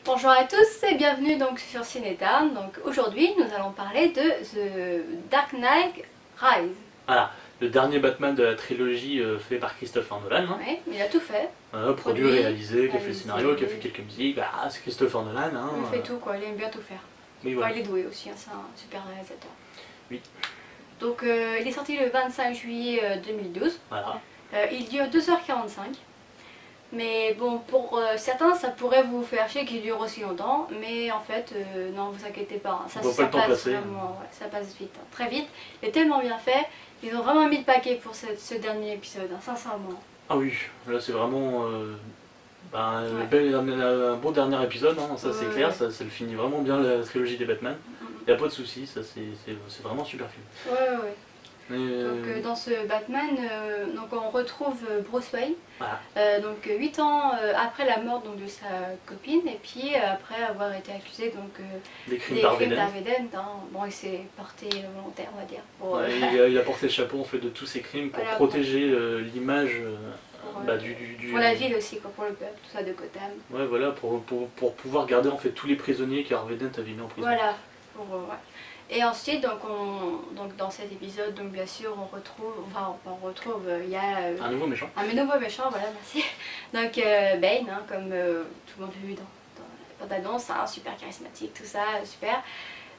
Bonjour à tous et bienvenue donc sur Cinétarn. Donc aujourd'hui nous allons parler de The Dark Knight Rise. Voilà, le dernier Batman de la trilogie fait par Christopher Nolan. Hein. Oui, il a tout fait. Produit, réalisé, qui a fait le scénario, qui a fait quelques musiques. Bah, c'est Christopher Nolan. Hein. Il fait tout quoi, il aime bien tout faire. Oui, voilà. Il est doué aussi, hein, c'est un super réalisateur. Oui. Donc il est sorti le 25 juillet 2012. Voilà. Il dure 2h45. Mais bon, pour certains, ça pourrait vous faire chier qu'il dure aussi longtemps, mais en fait, non, vous inquiétez pas, hein. ça passe vraiment, ouais, ça passe vite, hein. Très vite. Il est tellement bien fait, ils ont vraiment mis le paquet pour ce dernier épisode, hein, sincèrement. Ah oui, là c'est vraiment un bon dernier épisode, hein, ça c'est clair, ça le finit vraiment bien la trilogie des Batman. Il n'y a pas de soucis, c'est vraiment super film. Ouais. Donc dans ce Batman, donc on retrouve Bruce Wayne, voilà. donc 8 ans après la mort donc, de sa copine, et puis après avoir été accusé donc, des crimes d'Harvey Dent. Hein. Bon, il s'est porté volontaire, on va dire. Pour, il a porté le chapeau en fait de tous ces crimes pour protéger l'image pour la ville aussi, quoi, pour le peuple, tout ça de Gotham. Ouais, voilà, pour pouvoir garder en fait tous les prisonniers qu'Harvey Dent avait mis en prison. Voilà. Et ensuite, donc dans cet épisode, donc bien sûr, on retrouve, il y a un nouveau méchant. Un nouveau méchant, voilà, merci. Donc Bane, hein, comme tout le monde a vu dans la bande-annonce, hein, super charismatique, tout ça, super.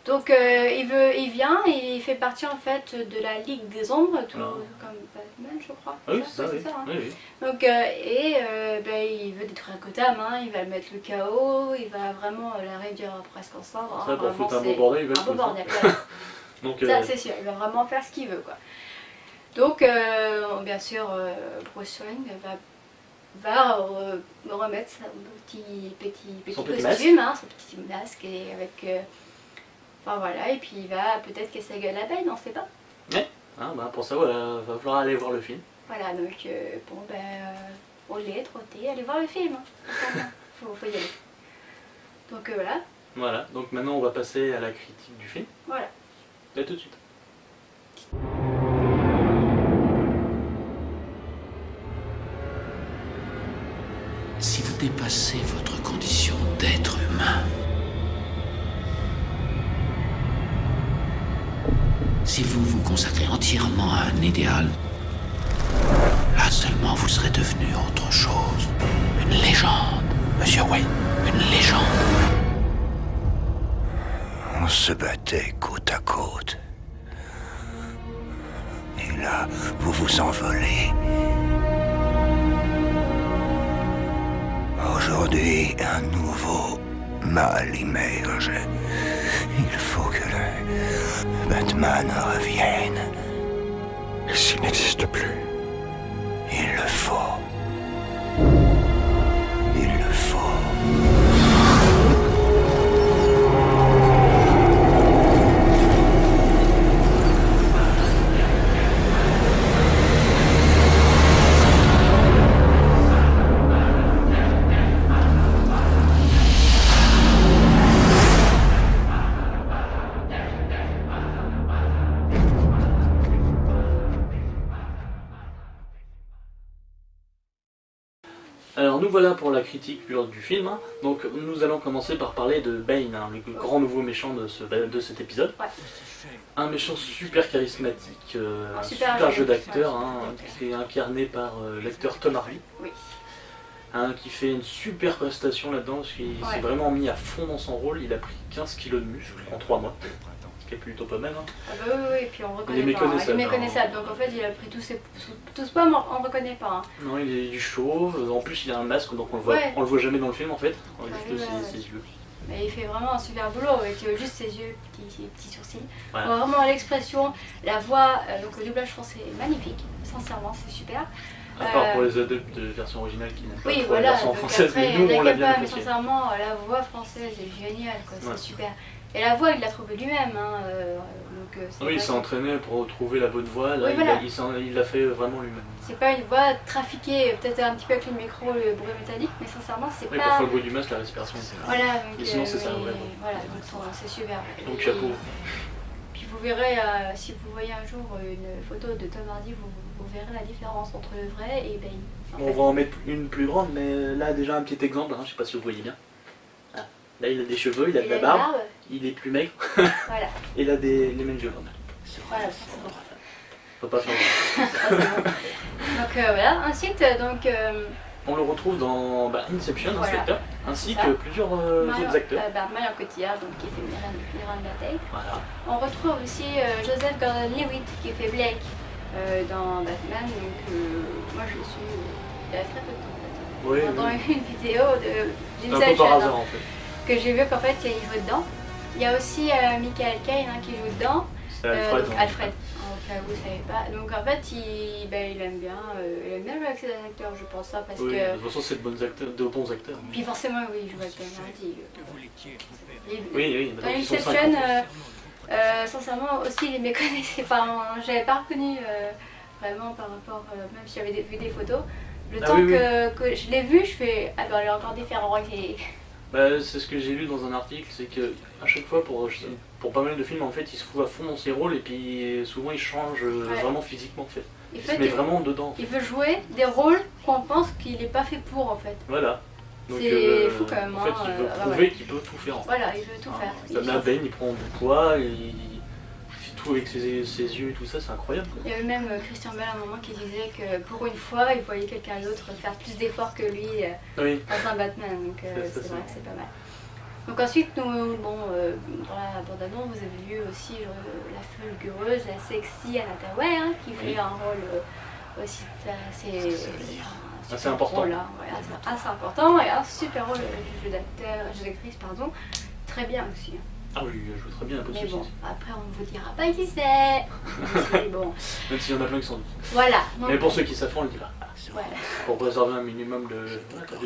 Donc il vient et il fait partie en fait de la Ligue des Ombres, tout comme Batman, je crois. Ah oui, c'est ça, hein. oui. Donc il veut détruire Gotham, hein, il va mettre le chaos, il va vraiment la réduire presque en cendres. Ça, pour foutre un beau bordel, il va un beau bordel. Donc, ça c'est sûr, il va vraiment faire ce qu'il veut, quoi. Donc bien sûr, Bruce Wayne va remettre son petit costume, hein, son petit masque, et avec enfin voilà, et puis il va peut-être casser la gueule à Bane, on sait pas. Ouais, hein, pour ça, voilà, va falloir aller voir le film. Voilà, donc bon au lait, trotter, allez voir le film, hein. faut y aller. Donc voilà. Voilà, donc maintenant on va passer à la critique du film. Voilà. Et tout de suite. Si vous dépassez votre condition d'être humain, si vous vous consacrez entièrement à un idéal, là seulement vous serez devenu autre chose. Une légende, Monsieur Wayne, une légende. On se battait côte à côte. Et là, vous vous envolez. Aujourd'hui, un nouveau mal émerge. Il faut que le Batman revienne. Et s'il n'existe plus? Il le faut. Il le faut. Alors nous voilà pour la critique du film, hein. Donc nous allons commencer par parler de Bane, hein, le grand nouveau méchant de cet épisode. Ouais. Un méchant super charismatique, un super jeu d'acteur, hein, qui est incarné par l'acteur Tom Hardy, oui. Hein, qui fait une super prestation là-dedans, parce qu'il s'est vraiment mis à fond dans son rôle, il a pris 15 kilos de muscle en 3 mois. Ce qui est plutôt pas mal. Hein. Ah bah oui, et puis on reconnaît il est pas, hein. Il est méconnaissable. Donc en fait il a pris tous ses pommes, on reconnaît pas. Hein. Non, il est chauve, en plus il a un masque, donc on le voit jamais dans le film en fait, juste ses yeux. Mais il fait vraiment un super boulot avec juste ses yeux, petits sourcils. Voilà. Vraiment l'expression, la voix, donc le doublage français est magnifique, sincèrement c'est super. À part pour les adeptes de version originale qui n'aiment pas trop voilà, la version française, mais nous on l'a bien apprécié. Mais sincèrement, la voix française est géniale, c'est super. Et la voix il l'a trouvée lui-même, hein, oui, il s'est entraîné pour trouver la bonne voix, là, il l'a fait vraiment lui-même. C'est pas une voix trafiquée, peut-être un petit peu avec le micro, le bruit métallique, mais sincèrement c'est pas... Oui, parfois le bruit du masque, la respiration, voilà, et sinon c'est ça, vraiment. Voilà, c'est super. Donc chapeau. Puis vous verrez, si vous voyez un jour une photo de Tom Hardy, vous verrez la différence entre le vrai et Bane. On va en mettre une plus grande, mais là déjà un petit exemple, hein, je sais pas si vous voyez bien. Ah. Là, il a des cheveux, il a de Il la a barbe, une barbe. il est plus maigre, Voilà. et il a les mêmes yeux quand même. Voilà, c'est bon. Faut pas faire Ah, c'est bon. Donc voilà. Ensuite, donc On le retrouve dans Inception, Voilà. Inspector, ainsi Ça. que plusieurs autres acteurs. Marion Cotillard, donc, qui fait Miranda Tate. Voilà. On retrouve aussi Joseph Gordon-Levitt qui fait Blake dans Batman. Donc moi je le suis il y a très peu de temps en fait. Oui, Pendant oui. une vidéo d'une Un peu par hasard en fait. que j'ai vu qu'en fait il jouait dedans. Il y a aussi Michael Caine qui joue dedans. C'est Alfred. Donc, Alfred, au cas où vous ne savez pas. Donc en fait il aime bien jouer avec ses acteurs, je pense ça parce Oui, que. de toute façon c'est de bons acteurs. Puis forcément oui, il joue avec Marty. Oui, Dans donc ils sont cinq, Inception, en fait. sincèrement aussi il les connaissait. Enfin, j'avais pas reconnu vraiment par rapport, même si j'avais vu des photos. Le temps oui, que je l'ai vu, je fais ah ben elle est encore différente. Bah, c'est ce que j'ai lu dans un article, c'est que à chaque fois pour pas mal de films en fait, il se fout à fond dans ses rôles et puis souvent il change vraiment physiquement en fait. Il se met vraiment dedans. En fait. Il veut jouer des rôles qu'on pense qu'il n'est pas fait pour en fait. Voilà. Donc c'est fou quand même. En fait, il veut prouver qu'il peut tout faire. En fait. Voilà, il veut tout faire. Sam Bane, il prend du poids, il fait tout avec ses yeux et tout ça, c'est incroyable. Quoi. Il y avait même Christian Bale à un moment qui disait que pour une fois, il voyait quelqu'un d'autre faire plus d'efforts que lui dans un Batman. Donc c'est vrai que c'est pas mal. Donc ensuite, nous, dans la bande-annonce, vous avez vu aussi la fulgureuse, la sexy Anna Thaoué, qui fait un rôle aussi assez important. Rôle, assez important et un super rôle de d'actrice, pardon, très bien aussi. Ah oui, elle joue très bien, un peu de Mais soucis. bon, après on ne vous dira pas qui c'est. Bon. Même s'il y en a plein qui sont. Voilà. Mais pour ceux qui savent, on le dira. Voilà. Pour préserver un minimum de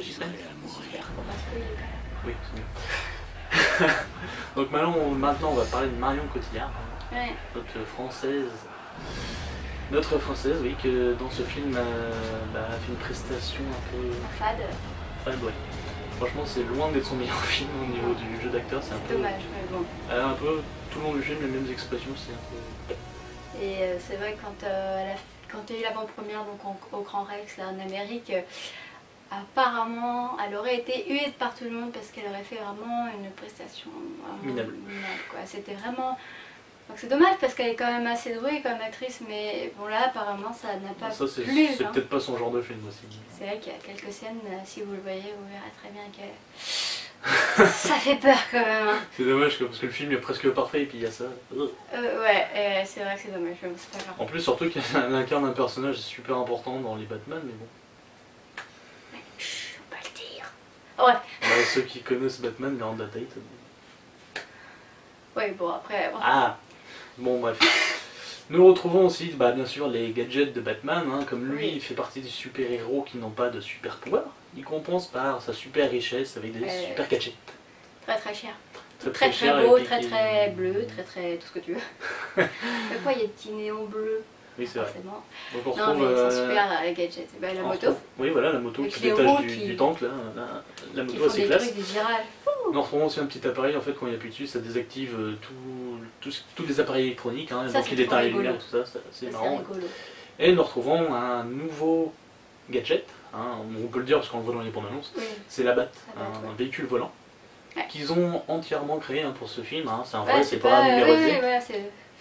suspense. Super, faut pas spoiler quand même. Oui, c'est mieux. Donc maintenant, on va parler de Marion Cotillard, notre française, oui, que dans ce film a fait une prestation un peu fade, ouais. Franchement, c'est loin d'être son meilleur film au niveau du jeu d'acteur. C'est un peu dommage, mais bon. Elle a un peu tout le long du film les mêmes expressions, c'est un peu. Et c'est vrai que quand il y a eu l'avant-première donc au Grand Rex là, en Amérique. Apparemment, elle aurait été huée par tout le monde parce qu'elle aurait fait vraiment une prestation minable. C'était vraiment... Donc c'est dommage parce qu'elle est quand même assez douée comme actrice, mais bon là apparemment ça n'a pas plu. C'est peut-être pas son genre de film aussi. C'est vrai qu'il y a quelques scènes, si vous le voyez, vous verrez très bien que ça fait peur quand même. Hein. C'est dommage parce que le film est presque parfait et puis il y a ça. Ouais, c'est vrai que c'est dommage, c'est pas grave. En plus, surtout qu'elle incarne un personnage super important dans les Batman, mais bon. Faut pas le dire. Ouais. Bah, ceux qui connaissent Batman, Miranda Tate. Ouais, bon après... Bon. Ah. Bon bref. Nous retrouvons aussi bien sûr les gadgets de Batman, comme lui il fait partie des super-héros qui n'ont pas de super pouvoir, il compense par sa super richesse avec des super gadgets. Très très cher. Très beau, très bleu, très tout ce que tu veux. Mais quoi, il y a des petits néons bleus. Oui c'est vrai. Donc on retrouve, mais c'est super les gadgets. La moto. Oui voilà la moto avec qui détache du tank là. La moto assez classe. On retrouve aussi un petit appareil en fait quand il appuie dessus ça désactive tous les appareils électroniques, donc il éteint les lumières tout ça, c'est marrant. Et nous retrouvons un nouveau gadget, on peut le dire parce qu'on le voit dans les bandes annonces, c'est la Bat, un véhicule volant qu'ils ont entièrement créé pour ce film, c'est un vrai, c'est pas numérisé.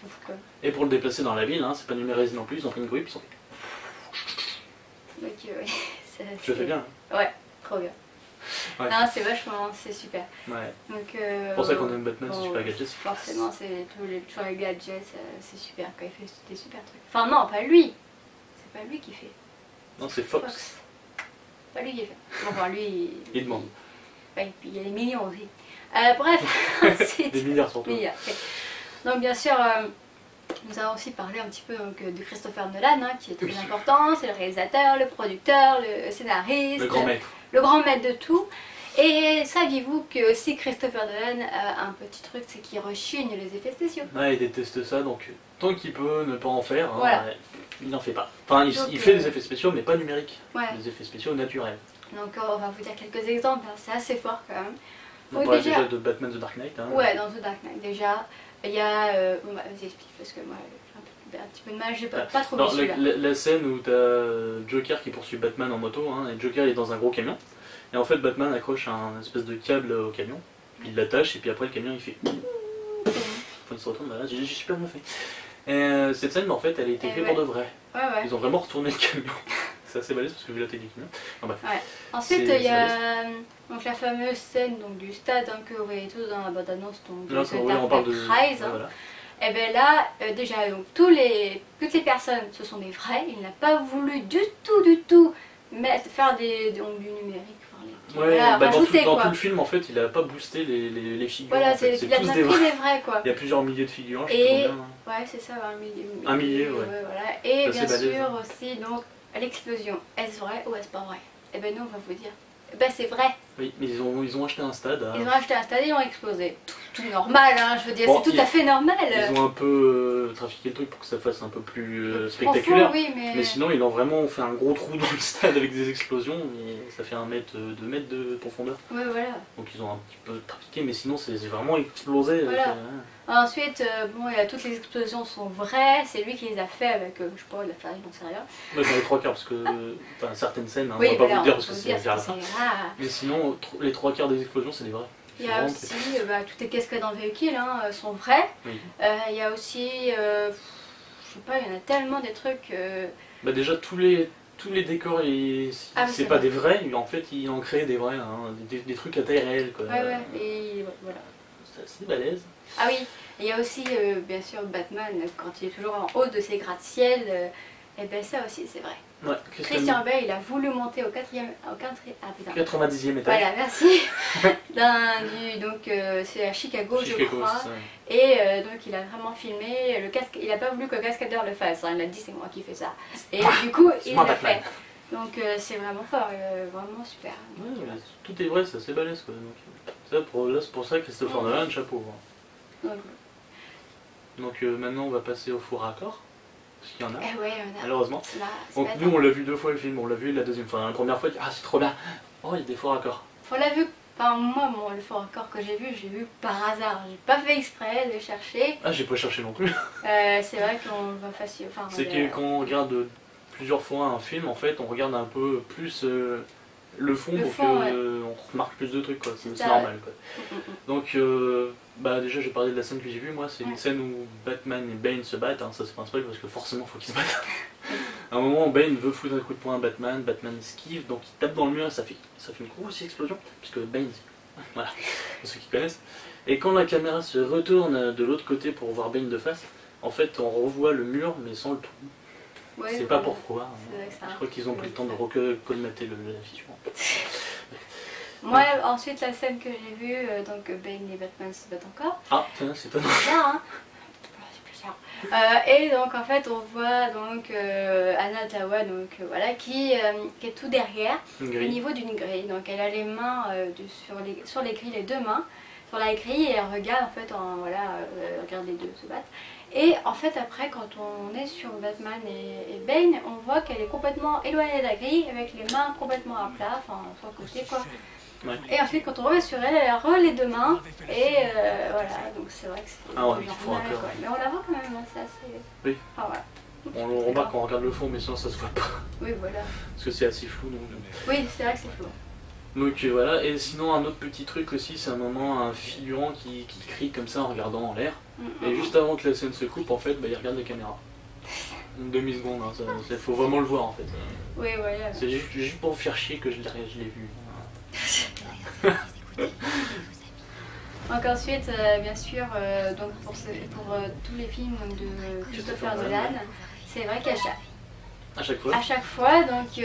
C'est fou quoi. Et pour le déplacer dans la ville, c'est pas numérisé non plus, ils ont pris une grue, ils sont... Je fais bien. Ouais, trop bien. Ouais. Non, c'est vachement, c'est super. Ouais. Donc, c'est pour ça qu'on aime Batman, c'est super gadgets. Forcément, c'est tous les gadgets, c'est super quand il fait des super trucs. Enfin non, pas lui. C'est pas lui qui fait. Non, c'est Fox. Pas lui qui fait. Enfin lui, il demande. Ouais, et puis il y a les millions aussi. Bref, des milliards surtout. Milliards. Donc bien sûr, nous avons aussi parlé un petit peu de Christopher Nolan, qui est très important. C'est le réalisateur, le producteur, le scénariste. Le grand maître. Le grand maître de tout. Et saviez-vous que aussi Christopher Nolan a un petit truc, c'est qu'il rechigne les effets spéciaux. Ouais, il déteste ça, donc tant qu'il peut ne pas en faire, voilà. Il n'en fait pas. Enfin, il fait des effets spéciaux, mais pas numériques. Ouais. Des effets spéciaux naturels. Donc on va vous dire quelques exemples, c'est assez fort quand même. On parle déjà de Batman The Dark Knight. Ouais, dans The Dark Knight déjà. Il y a... Bon bah vas-y explique parce que moi j'ai un petit peu de mal, j'ai pas trop vu celui-là. La scène où t'as Joker qui poursuit Batman en moto, et Joker est dans un gros camion. Et en fait Batman accroche un espèce de câble au camion. Puis il l'attache et puis après le camion il fait... Enfin il se retourne, voilà, j'ai super bien fait. Et cette scène en fait elle a été faite pour de vrai. Ils ont vraiment retourné le camion. C'est assez balèze parce que vu la technique. Enfin, ensuite il y a donc, la fameuse scène donc, du stade hein, que vous voyez tous dans la bande-annonce. Là on parle de... Rise, hein. Voilà. Et bien là, déjà, donc, toutes les personnes, ce sont des vrais. Il n'a pas voulu du tout faire du numérique. Voilà, dans tout le film, en fait, il n'a pas boosté les figurants. Voilà, en fait. il a pris des vrais, quoi. Il y a plusieurs milliers de figurants, je sais pas combien. Ouais, c'est ça, un millier, ouais. Voilà. Et bien sûr aussi, donc, l'explosion. Est-ce vrai ou est-ce pas vrai? Et bien nous, on va vous dire. Ben c'est vrai. Oui, mais ils ont acheté un stade. Ils ont acheté un stade et ils ont explosé. Tout normal, hein, je veux dire, bon, c'est tout à fait normal. Ils ont un peu trafiqué le truc pour que ça fasse un peu plus spectaculaire. Profond, oui, mais sinon, ils ont vraiment fait un gros trou dans le stade avec des explosions. Et ça fait 2 mètres de profondeur. Ouais, voilà. Donc ils ont un petit peu trafiqué, mais sinon c'est vraiment explosé. Voilà. Ensuite, bon, toutes les explosions sont vraies, c'est lui qui les a fait avec, je sais pas, la farine, j'en sais rien. Ouais, dans les 3 quarts, parce que certaines scènes, hein, oui, on va pas vous le dire parce que c'est vers la fin. Mais sinon, les 3 quarts des explosions, c'est des vrais. Il y a aussi toutes les cascades dans le véhicule sont vraies. Oui. Il y a aussi, je sais pas, il y en a tellement des trucs. Déjà, tous les décors, c'est pas des vrais, mais en fait, ils en créent des vrais, hein, des trucs à taille réelle. Quoi. Ouais, et voilà. C'est assez balèze. Ah oui, il y a aussi bien sûr Batman quand il est toujours en haut de ses gratte-ciel, et bien ça aussi c'est vrai. Ouais, Christian Bale il a voulu monter au 90e étage. Voilà, merci. Donc c'est à Chicago je crois. Et donc il a vraiment filmé, il a pas voulu que le cascadeur le fasse, hein, il a dit c'est moi qui fais ça. Et du coup il l'a fait. Donc c'est vraiment fort, vraiment super. Ouais, tout est vrai, c'est assez balèze quoi. C'est pour ça que Christopher Nolan, chapeau. Hein. Donc maintenant on va passer au faux raccord, parce qu'il y en a, malheureusement. Donc nous on l'a vu 2 fois le film, on l'a vu la deuxième fois. La première fois, ah c'est trop bien, oh il y a des faux raccords. On l'a vu, enfin moi le faux raccord que j'ai vu par hasard, j'ai pas fait exprès de chercher. Ah j'ai pas cherché non plus. C'est vrai qu'on va facile. C'est que quand on regarde plusieurs fois un film, en fait on regarde un peu plus le fond pour qu'on remarque plus de trucs quoi, c'est normal quoi. Donc déjà j'ai parlé de la scène que j'ai vue, moi c'est une scène où Batman et Bane se battent, hein, ça c'est pas un spoil parce que forcément faut qu'ils se battent. À un moment Bane veut foutre un coup de poing à Batman esquive, donc il tape dans le mur et ça fait une grosse explosion, puisque Bane, voilà, pour ceux qui connaissent. Et quand la caméra se retourne de l'autre côté pour voir Bane de face, en fait on revoit le mur mais sans le trou. Ouais, c'est pas pourquoi, hein. Je crois qu'ils ont pris le temps de recolmater la fissure. Moi, ensuite, la scène que j'ai vue, donc Bane et Batman se battent encore. Ah, c'est étonnant. Hein. Et donc, en fait, on voit donc Anna Tawa, donc voilà, qui est tout derrière, au niveau d'une grille. Donc, elle a les mains sur les grilles, les 2 mains sur la grille, et elle regarde en fait, regarde les 2 se battre. Et en fait après quand on est sur Batman et Bane, on voit qu'elle est complètement éloignée de la grille avec les mains complètement à plat, enfin sur le côté quoi. Ouais. Et ensuite quand on revient sur elle, elle a les 2 mains et voilà, donc c'est vrai que c'est normal quoi. Mais on la voit quand même, c'est assez... Oui. Enfin, voilà. On le remarque quand on regarde le fond mais sinon ça se voit pas. Oui voilà. Parce que c'est assez flou donc... Oui c'est vrai que c'est flou. Donc voilà, et sinon un autre petit truc aussi, c'est un moment un figurant qui crie comme ça en regardant en l'air. Et juste avant que la scène se coupe, en fait, il regarde la caméra. Une demi-seconde, hein, faut vraiment le voir en fait. Oui, voilà. C'est juste pour faire chier que je l'ai vu. Donc ensuite, bien sûr, donc pour tous les films de Christopher Nolan, c'est vrai qu'à chaque fois, donc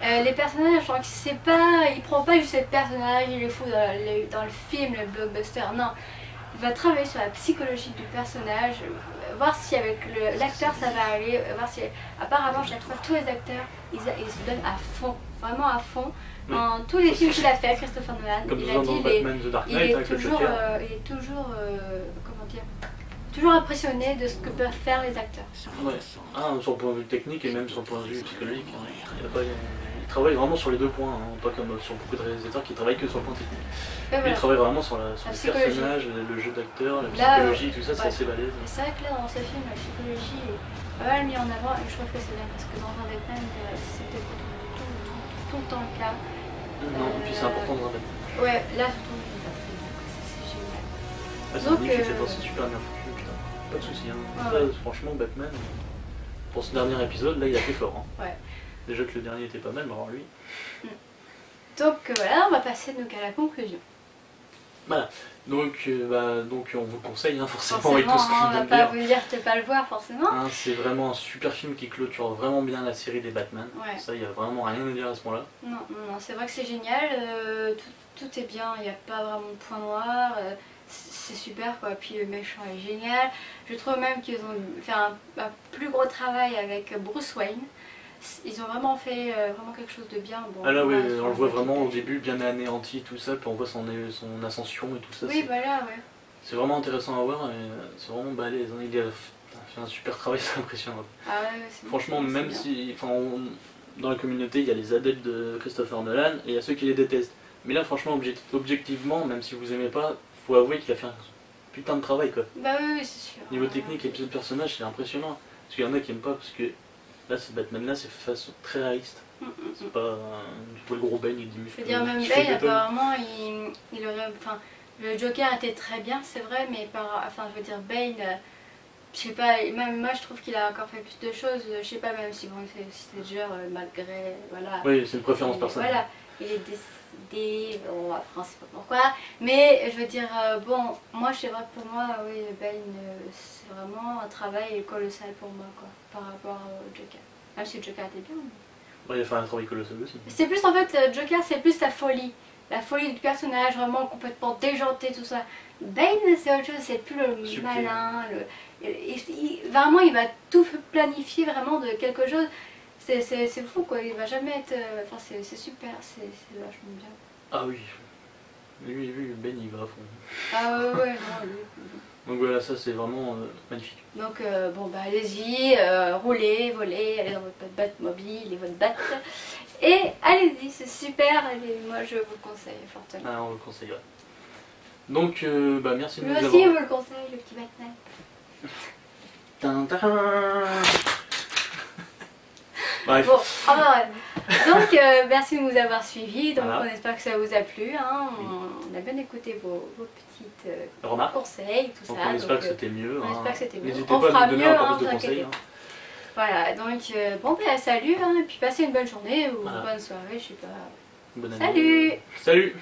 les personnages, je crois que c'est pas, il prend pas juste les personnages, il les fout dans le film, le blockbuster, non. Il va travailler sur la psychologie du personnage, voir si avec l'acteur ça va aller, voir si... Apparemment, chaque fois, tous les acteurs, ils se donnent à fond, vraiment à fond. Dans tous les films qu'il a fait, Christopher Nolan, comme il a dit, il est toujours, comment dire, toujours impressionné de ce que peuvent faire les acteurs. Ouais. Sur le point de vue technique et même sur le point de vue psychologique. Il travaille vraiment sur les 2 points, hein, pas comme sur beaucoup de réalisateurs qui travaillent que sur le point technique. Il travaille vraiment sur les personnages, le jeu d'acteur, la psychologie, tout ça, c'est assez balèze. C'est vrai que là dans ce film, la psychologie est pas mal mise en avant et je trouve que c'est bien parce que dans un Batman, c'était tout le temps le cas. Non, et puis c'est important dans un Batman. Ouais, là surtout il va très bien, c'est génial. Ah, c'est magnifique, c'est super bien foutu, putain. Pas de soucis, hein. Ça, franchement, Batman, pour ce dernier épisode, là il a fait fort. Hein. Ouais. Déjà que le dernier était pas mal, mais alors lui. Donc voilà, on va passer donc à la conclusion. Voilà, donc on vous le conseille, hein, forcément, avec tout ce qu'on vient de dire. On va pas vous dire de pas le voir, forcément. Hein, c'est vraiment un super film qui clôture vraiment bien la série des Batman. Ouais. Ça, il n'y a vraiment rien à dire à ce moment-là. Non, c'est vrai que c'est génial, tout est bien, il n'y a pas vraiment de point noir. C'est super quoi, puis le méchant est génial. Je trouve même qu'ils ont fait un plus gros travail avec Bruce Wayne. Ils ont vraiment fait vraiment quelque chose de bien. Bon, ah là oui, on le voit vraiment au début bien anéanti tout ça, puis on voit son ascension et tout ça. Oui voilà ouais. C'est vraiment intéressant à voir et c'est vraiment balèze. Hein. Il a fait un super travail, c'est impressionnant. Ah ouais, franchement bon, même si dans la communauté il y a les adeptes de Christopher Nolan et il y a ceux qui les détestent. Mais là franchement objectivement, même si vous aimez pas, faut avouer qu'il a fait un putain de travail quoi. Bah oui, c'est sûr. Niveau technique et de personnage c'est impressionnant. Parce qu'il y en a qui aiment pas parce que là, ce Batman-là, c'est fait façon très réaliste. C'est pas le gros Bane, il dit muscle. Je veux dire, même Bane, apparemment, il aurait. Enfin, le Joker était très bien, c'est vrai, mais enfin, je veux dire, Bane, je sais pas, même moi, je trouve qu'il a encore fait plus de choses. Je sais pas, même si bon, c'est genre, malgré. Voilà. Oui, c'est une préférence personnelle. Voilà, il est décédé, on va France, c'est pas pourquoi. Mais je veux dire, bon, moi, je sais pas, pour moi, oui, Bane, c'est vraiment un travail colossal pour moi, quoi, par rapport au Joker. Même si le Joker était bien. Mais... Ouais, il a fait un travail colossal aussi. C'est plus, en fait, le Joker, c'est plus la folie. La folie du personnage, vraiment complètement déjanté, tout ça. Bane, c'est autre chose, c'est plus le super malin. Vraiment, il va tout planifier vraiment de quelque chose. C'est fou quoi, il va jamais être. Enfin, c'est super, c'est vachement bien. Ah oui, lui, Ben il va à fond. Ah ouais, non, lui. Donc voilà, ça c'est vraiment magnifique. Donc bon bah allez-y, roulez, volez, allez dans votre Batmobile et votre Bat. Et allez-y, c'est super, moi je vous le conseille fortement. Ah, on le conseillerait. Donc bah merci de nous avoir... Lui aussi, on vous le conseille, le petit Batman. Bref. Bon, donc merci de nous avoir suivis, donc on espère que ça vous a plu, hein. On a bien écouté vos petites conseils, tout donc ça. On espère que c'était mieux. On espère que c'était mieux. N'hésitez pas à nous donner encore plus de conseils. Hein. Voilà, donc bon bah salut, hein, et puis passez une bonne journée ou une bonne soirée, je sais pas. Bonne année. Salut. Salut.